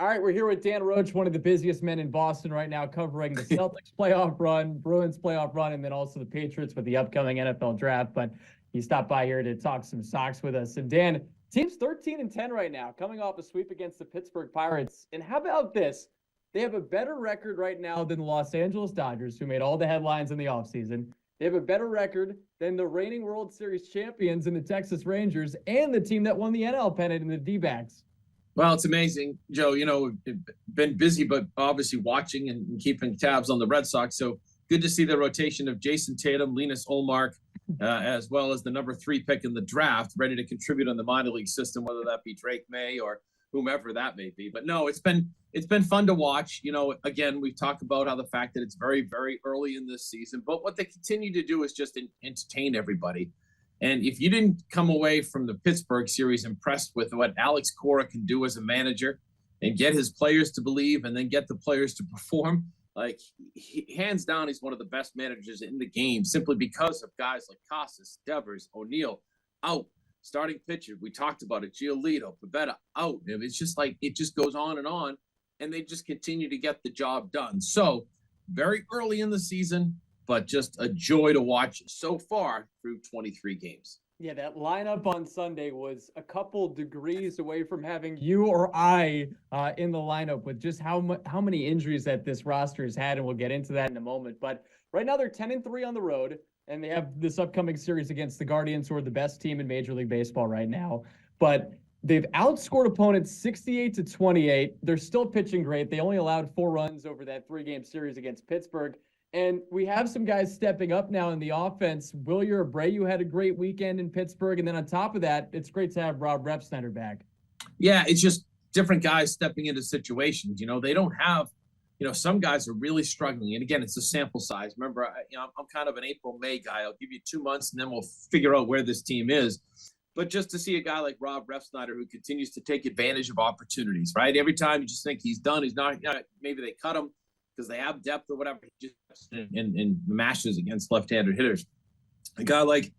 All right, we're here with Dan Roche, one of the busiest men in Boston right now, covering the Celtics playoff run, Bruins playoff run, and then also the Patriots with the upcoming NFL draft. But he stopped by here to talk some Sox with us. And Dan, team's 13-10 right now, coming off a sweep against the Pittsburgh Pirates. And how about this? They have a better record right now than the Los Angeles Dodgers, who made all the headlines in the offseason. They have a better record than the reigning World Series champions in the Texas Rangers and the team that won the NL pennant in the D-backs. Well, it's amazing, Joe. We've been busy, but obviously watching and keeping tabs on the Red Sox. So good to see the rotation of Jason Tatum, Linus Olmark, as well as the number 3 pick in the draft, ready to contribute on the minor league system, whether that be Drake May or whomever that may be. But no, it's been fun to watch. Again, we've talked about how the fact that it's very, very early in this season, but what they continue to do is just entertain everybody. And if you didn't come away from the Pittsburgh series impressed with what Alex Cora can do as a manager and get his players to believe and then get the players to perform, hands down, he's one of the best managers in the game simply because of guys like Casas, Devers, O'Neill out, starting pitcher. We talked about it, Giolito, Pivetta out. It's just it just goes on, and they just continue to get the job done. So very early in the season, but just a joy to watch so far through 23 games. Yeah, that lineup on Sunday was a couple degrees away from having you or I in the lineup with just how many injuries that this roster has had, and we'll get into that in a moment. But right now they're 10-3 on the road, and they have this upcoming series against the Guardians, who are the best team in Major League Baseball right now. But they've outscored opponents 68-28. They're still pitching great. They only allowed 4 runs over that 3-game series against Pittsburgh. And we have some guys stepping up now in the offense. Wilyer Abreu had a great weekend in Pittsburgh. And then on top of that, it's great to have Rob Refsnyder back. Yeah, it's just different guys stepping into situations. They don't have, some guys are really struggling. And again, it's a sample size. Remember, I'm kind of an April, May guy. I'll give you 2 months and then we'll figure out where this team is. But just to see a guy like Rob Refsnyder who continues to take advantage of opportunities, right? Every time you just think he's done, he's not, maybe they cut him because they have depth or whatever, he just and mashes against left-handed hitters. A guy like,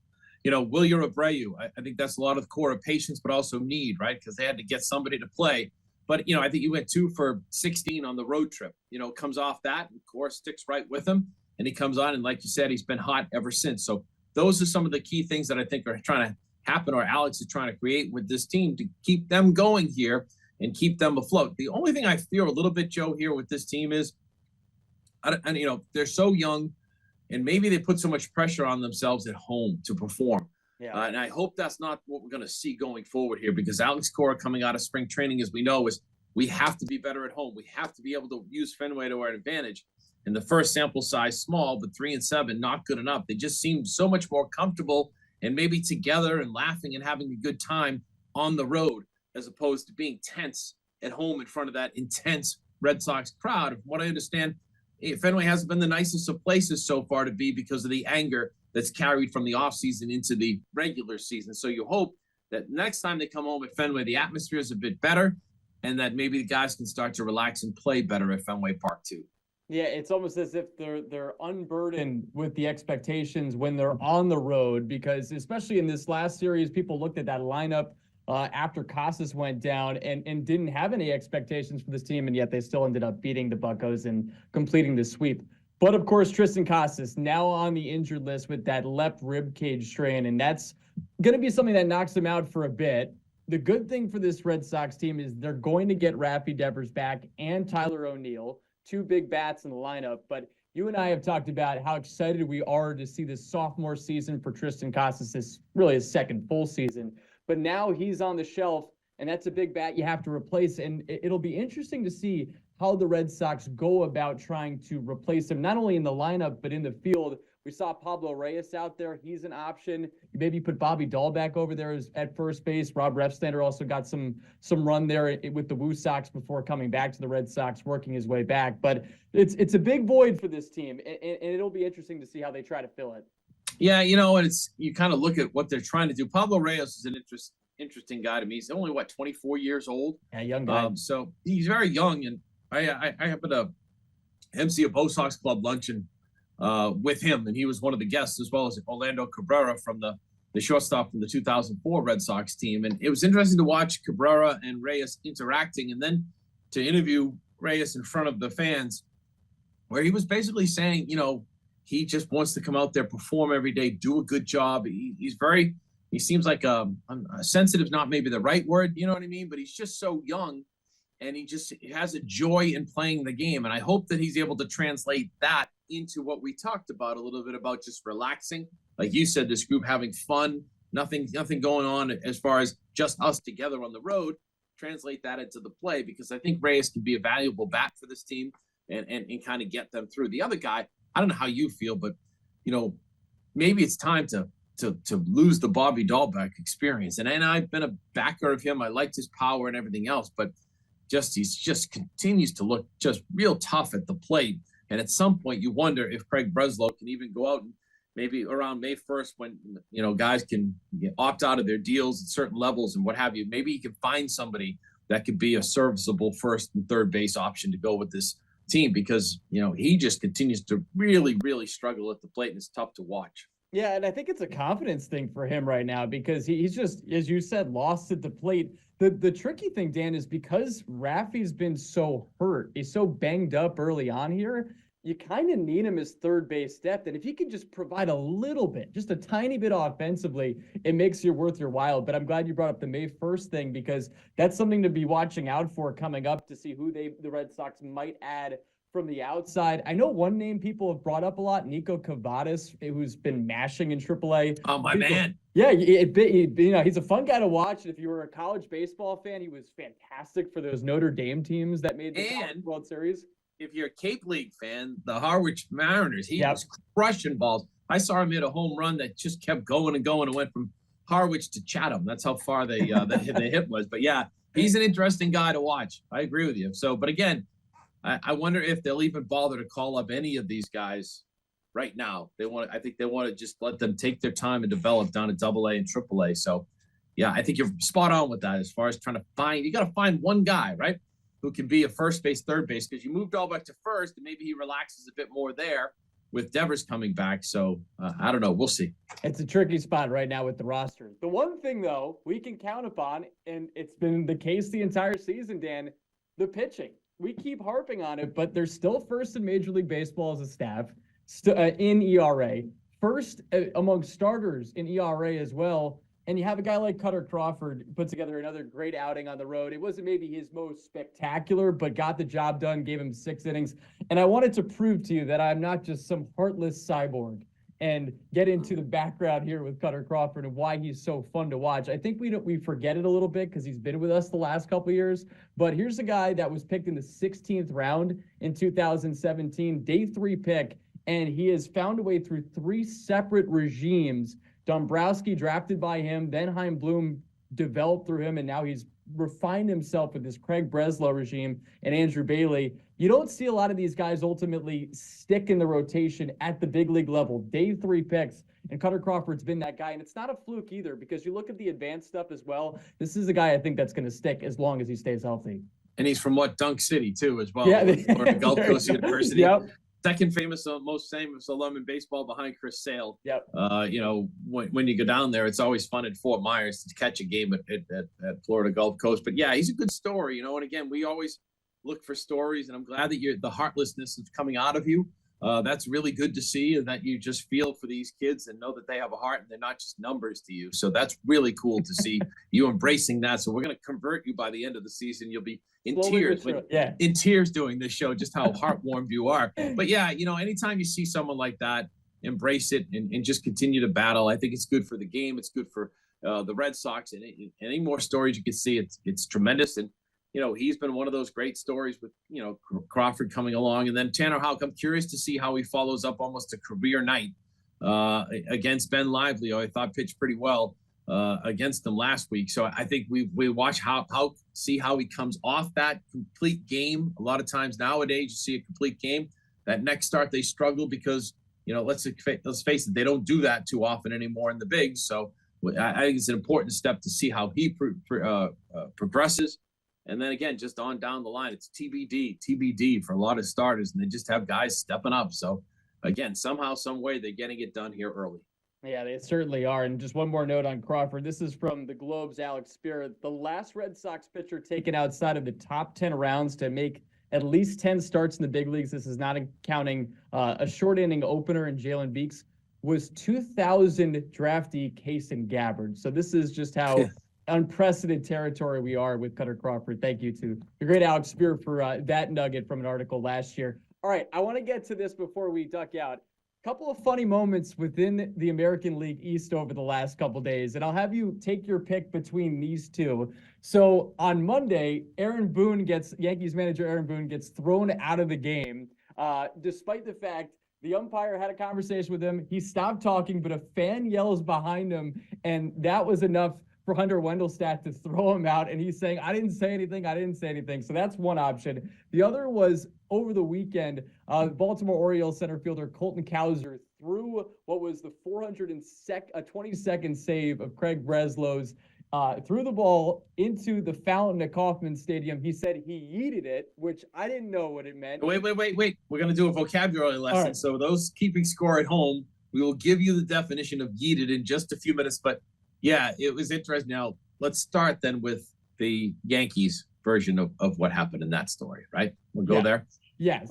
Wilyer Abreu, I think that's a lot of the core of patience, but also need, right? Because they had to get somebody to play. But, I think he went 2 for 16 on the road trip. Comes off that, and core sticks right with him, and he comes on, and like you said, he's been hot ever since. So those are some of the key things that I think are trying to happen, or Alex is trying to create with this team to keep them going here and keep them afloat. The only thing I fear a little bit, Joe, here with this team is, they're so young, and maybe they put so much pressure on themselves at home to perform. Yeah. And I hope that's not what we're going to see going forward here, because Alex Cora coming out of spring training, as we know, is we have to be better at home. We have to be able to use Fenway to our advantage. And the first sample size, small, but 3 and 7, not good enough. They just seem so much more comfortable and maybe together and laughing and having a good time on the road, as opposed to being tense at home in front of that intense Red Sox crowd. From what I understand, Fenway hasn't been the nicest of places so far to be because of the anger that's carried from the offseason into the regular season. So you hope that next time they come home at Fenway, the atmosphere is a bit better, and that maybe the guys can start to relax and play better at Fenway Park too. Yeah, it's almost as if they're unburdened with the expectations when they're on the road, because especially in this last series, people looked at that lineup after Casas went down and didn't have any expectations for this team, and yet they still ended up beating the Buccos and completing the sweep. But of course, Triston Casas now on the injured list with that left rib cage strain, and that's going to be something that knocks him out for a bit. The good thing for this Red Sox team is they're going to get Raffy Devers back and Tyler O'Neill, 2 big bats in the lineup. But you and I have talked about how excited we are to see this sophomore season for Triston Casas. This really his second full season. But now he's on the shelf, and that's a big bat you have to replace. And it'll be interesting to see how the Red Sox go about trying to replace him, not only in the lineup, but in the field. We saw Pablo Reyes out there. He's an option. You maybe put Bobby Dahl back over there at first base. Rob Refsnyder also got some run there with the Woo Sox before coming back to the Red Sox, working his way back. But it's a big void for this team, and it'll be interesting to see how they try to fill it. Yeah, and you kind of look at what they're trying to do. Pablo Reyes is an interesting guy to me. He's only 24 years old. Yeah, young guy. So he's very young, and I happen to MC a Bo Sox Club luncheon with him, and he was one of the guests, as well as Orlando Cabrera from the shortstop from the 2004 Red Sox team. And it was interesting to watch Cabrera and Reyes interacting. And then to interview Reyes in front of the fans, where he was basically saying, he just wants to come out there, perform every day, do a good job. He seems like a sensitive, not maybe the right word, you know what I mean? But he's just so young, and he has a joy in playing the game. And I hope that he's able to translate that into what we talked about a little bit about just relaxing. Like you said, this group having fun, nothing going on as far as just us together on the road. Translate that into the play, because I think Reyes can be a valuable bat for this team and kind of get them through. The other guy, I don't know how you feel, but maybe it's time to lose the Bobby Dahlbeck experience. And I've been a backer of him. I liked his power and everything else, but he's just continues to look just real tough at the plate. And at some point, you wonder if Craig Breslow can even go out and maybe around May 1st, when guys can opt out of their deals at certain levels and what have you. Maybe he can find somebody that could be a serviceable first and third base option to go with this team, because he just continues to really, really struggle at the plate, and it's tough to watch. Yeah, and I think it's a confidence thing for him right now, because he's just, as you said, lost at the plate. The tricky thing, Dan, is because Raffy's been so hurt, he's so banged up early on here, you kind of need him as third base depth. And if he could just provide a little bit, just a tiny bit offensively, it makes you worth your while. But I'm glad you brought up the May 1st thing, because that's something to be watching out for coming up, to see who the Red Sox might add from the outside. I know one name people have brought up a lot, Nico Cavadas, who's been mashing in AAA. Oh, my man. Yeah, he's a fun guy to watch. If you were a college baseball fan, he was fantastic for those Notre Dame teams that made the World Series. If you're a Cape League fan, the Harwich Mariners, he was crushing balls. I saw him hit a home run that just kept going and going and went from Harwich to Chatham. That's how far the hit was. But yeah, he's an interesting guy to watch. I agree with you. So, but again, I wonder if they'll even bother to call up any of these guys right now. I think they want to just let them take their time and develop down at AA and AAA. So yeah, I think you're spot on with that as far as trying to you got to find one guy, right, who can be a first base, third base, because you moved Dahlbeck to first, and maybe he relaxes a bit more there with Devers coming back. So I don't know. We'll see. It's a tricky spot right now with the roster. The one thing, though, we can count upon, and it's been the case the entire season, Dan, the pitching. We keep harping on it, but they're still first in Major League Baseball as a staff in ERA. First among starters in ERA as well. And you have a guy like Cutter Crawford put together another great outing on the road. It wasn't maybe his most spectacular, but got the job done, gave him 6 innings. And I wanted to prove to you that I'm not just some heartless cyborg, and get into the background here with Cutter Crawford and why he's so fun to watch. I think we forget it a little bit because he's been with us the last couple of years. But here's a guy that was picked in the 16th round in 2017, day 3 pick, and he has found a way through 3 separate regimes. Dombrowski drafted by him, then Chaim Bloom developed through him, and now he's refined himself with this Craig Breslow regime and Andrew Bailey. You don't see a lot of these guys ultimately stick in the rotation at the big league level. Day 3 picks, and Cutter Crawford's been that guy. And it's not a fluke either, because you look at the advanced stuff as well. This is a guy I think that's going to stick as long as he stays healthy. And he's from Dunk City too, as well. Yeah, Florida Gulf Coast University. Yep. Second most famous alum in baseball behind Chris Sale. Yep. When you go down there, it's always fun at Fort Myers to catch a game at Florida Gulf Coast. But yeah, he's a good story, and again, we always look for stories, and I'm glad that the heartlessness is coming out of you. That's really good to see, and that you just feel for these kids and know that they have a heart and they're not just numbers to you. So that's really cool to see you embracing that. So we're going to convert you by the end of the season. You'll be in tears doing this show, just how heartwarmed you are. But yeah, anytime you see someone like that, embrace it and just continue to battle. I think it's good for the game. It's good for the Red Sox, and any more stories you can see, it's tremendous. And he's been one of those great stories with, Crawford coming along. And then Tanner Houck, I'm curious to see how he follows up almost a career night against Ben Lively, who I thought pitched pretty well against them last week. So I think we watch Houck, see how he comes off that complete game. A lot of times nowadays you see a complete game. That next start they struggle because, let's face it, they don't do that too often anymore in the bigs. So I think it's an important step to see how he progresses. And then again, just on down the line, it's TBD for a lot of starters, and they just have guys stepping up. So again, somehow, some way, they're getting it done here early. Yeah, they certainly are. And just one more note on Crawford. This is from the Globe's Alex Cora. The last Red Sox pitcher taken outside of the top 10 rounds to make at least 10 starts in the big leagues, this is not counting a short inning opener in Jalen Beeks, was 2000 draftee Kason Gabbard. So this is just how unprecedented territory we are with Cutter Crawford. Thank you to the great Alex Cora for that nugget from an article last year. All right, I want to get to this before we duck out. Couple of funny moments within the American League East over the last couple days, and I'll have you take your pick between these two. So on Monday, Yankees manager Aaron Boone gets thrown out of the game, despite the fact the umpire had a conversation with him. He stopped talking, but a fan yells behind him, and that was enough for Hunter Wendelstedt to throw him out. And he's saying, I didn't say anything. So that's one option. The other was over the weekend, Baltimore Orioles center fielder Colton Cowser threw what was the 22nd save of Craig Breslow's, threw the ball into the fountain at Kauffman Stadium. He said he yeeted it, which I didn't know what it meant. Wait. We're going to do a vocabulary lesson. Right. So those keeping score at home, we will give you the definition of yeeted in just a few minutes. But yeah, it was interesting. Now, let's start then with the Yankees version of what happened in that story, right? We'll go there. Yeah.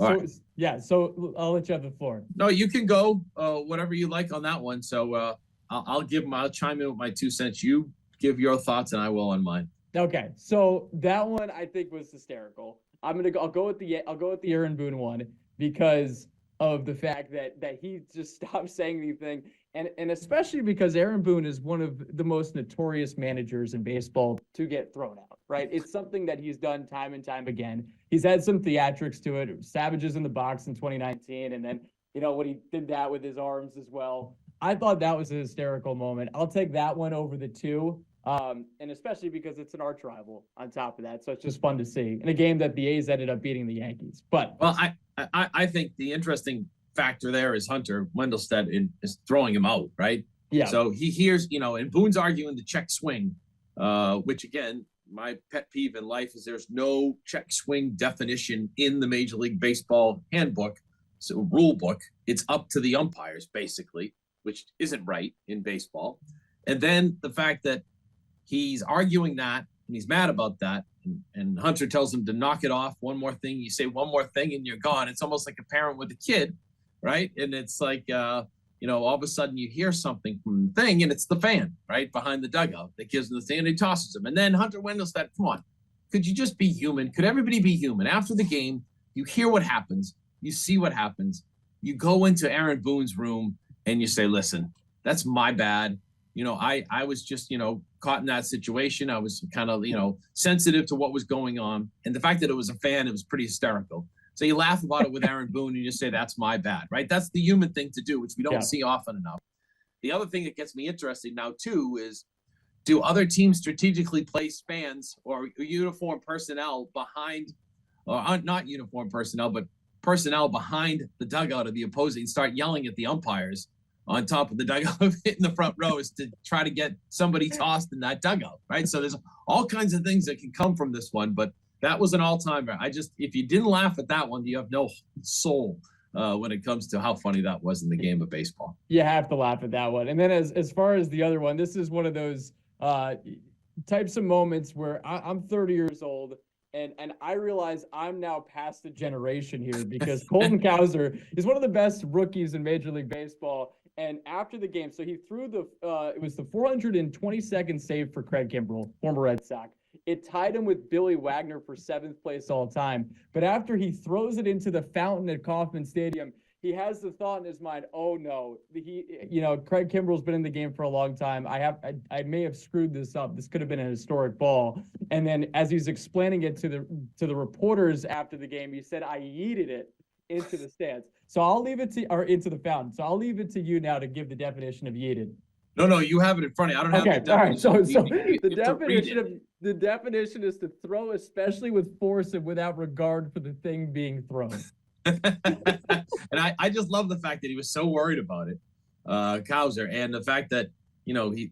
So I'll let you have the floor. No, you can go whatever you like on that one. So I'll chime in with my 2 cents. You give your thoughts and I will on mine. Okay. So that one I think was hysterical. I'll go with the Aaron Boone one because of the fact that he just stopped saying anything. And especially because Aaron Boone is one of the most notorious managers in baseball to get thrown out, right? It's something that he's done time and time again. He's had some theatrics to it. Savages in the Box in 2019. And then, when he did that with his arms as well. I thought that was a hysterical moment. I'll take that one over the two. And especially because it's an arch rival on top of that. So it's just fun to see in a game that the A's ended up beating the Yankees. But I think the interesting factor there is Hunter Wendelstedt is throwing him out, right? Yeah. So he hears, and Boone's arguing the check swing, which again, my pet peeve in life is there's no check swing definition in the Major League Baseball handbook, so rule book. It's up to the umpires basically, which isn't right in baseball. And then the fact that he's arguing that and he's mad about that. And Hunter tells him to knock it off. One more thing, you say one more thing and you're gone. It's almost like a parent with a kid, right? And it's like, all of a sudden you hear something from the thing and it's the fan, right, behind the dugout that gives him the thing and he tosses him. And then Hunter Wendelstedt, come on, could you just be human? Could everybody be human? After the game, you hear what happens. You see what happens. You go into Aaron Boone's room and you say, listen, that's my bad. I was just, caught in that situation. I was kind of, sensitive to what was going on. And the fact that it was a fan, it was pretty hysterical. So you laugh about it with Aaron Boone and you say, that's my bad, right? That's the human thing to do, which we don't see often enough. The other thing that gets me interested now, too, is do other teams strategically place fans or uniform personnel behind, or not uniform personnel, but personnel behind the dugout of the opposing, start yelling at the umpires on top of the dugout in the front rows to try to get somebody tossed in that dugout, right? So there's all kinds of things that can come from this one, but that was an all-timer. If you didn't laugh at that one, you have no soul when it comes to how funny that was in the game of baseball. You have to laugh at that one. And then as far as the other one, this is one of those types of moments where I'm 30 years old and I realize I'm now past the generation here because Colton Cowser is one of the best rookies in Major League Baseball. And after the game, so he threw it was the 422nd save for Craig Kimbrell, former Red Sox. It tied him with Billy Wagner for 7th place all time. But after he throws it into the fountain at Kauffman Stadium, he has the thought in his mind, oh no, Craig Kimbrell's been in the game for a long time. I may have screwed this up. This could have been a historic ball. And then as he's explaining it to the reporters after the game, he said, I yeeted it into the stands. So I'll leave it into the fountain. So I'll leave it to you now to give the definition of yeeted. No, you have it in front of you. I don't have the definition. All right. So the definition is to throw, especially with force and without regard for the thing being thrown. And I just love the fact that he was so worried about it, Cowser, and the fact that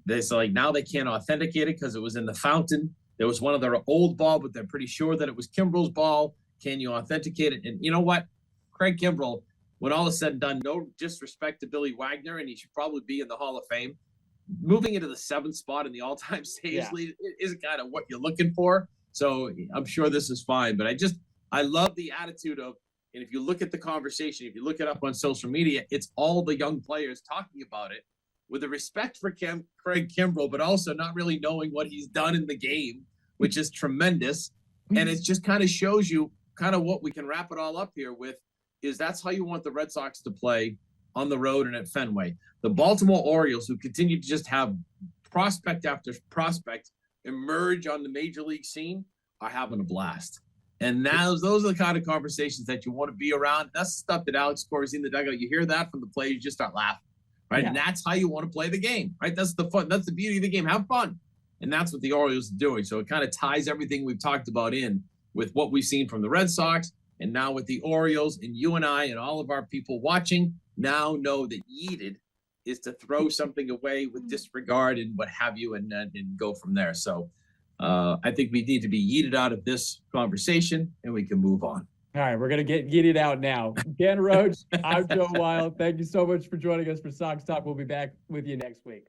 they say like now they can't authenticate it because it was in the fountain. There was one of their old ball, but they're pretty sure that it was Kimbrell's ball. Can you authenticate it? And you know what? Craig Kimbrell, when all is said and done, no disrespect to Billy Wagner, and he should probably be in the Hall of Fame. Moving into the 7th spot in the all-time saves lead isn't kind of what you're looking for. So I'm sure this is fine, but I love the attitude of, and if you look at the conversation, if you look it up on social media, it's all the young players talking about it with a respect for Craig Kimbrell, but also not really knowing what he's done in the game, which is tremendous. And it just kind of shows you kind of what we can wrap it all up here with, is that's how you want the Red Sox to play on the road and at Fenway. The Baltimore Orioles, who continue to just have prospect after prospect emerge on the major league scene, are having a blast. And now those are the kind of conversations that you want to be around. That's the stuff that Alex Cora is in the dugout. You hear that from the players, you just start laughing, right? Yeah. And that's how you want to play the game, right? That's the fun. That's the beauty of the game. Have fun. And that's what the Orioles are doing. So it kind of ties everything we've talked about in with what we've seen from the Red Sox and now with the Orioles. And you and I and all of our people watching now know that yeeted is to throw something away with disregard and what have you, and go from there. So I think we need to be yeeted out of this conversation and we can move on. All right, we're going to get yeeted out now. Dan Roche, I'm Joe Weil. Thank you so much for joining us for Sox Talk. We'll be back with you next week.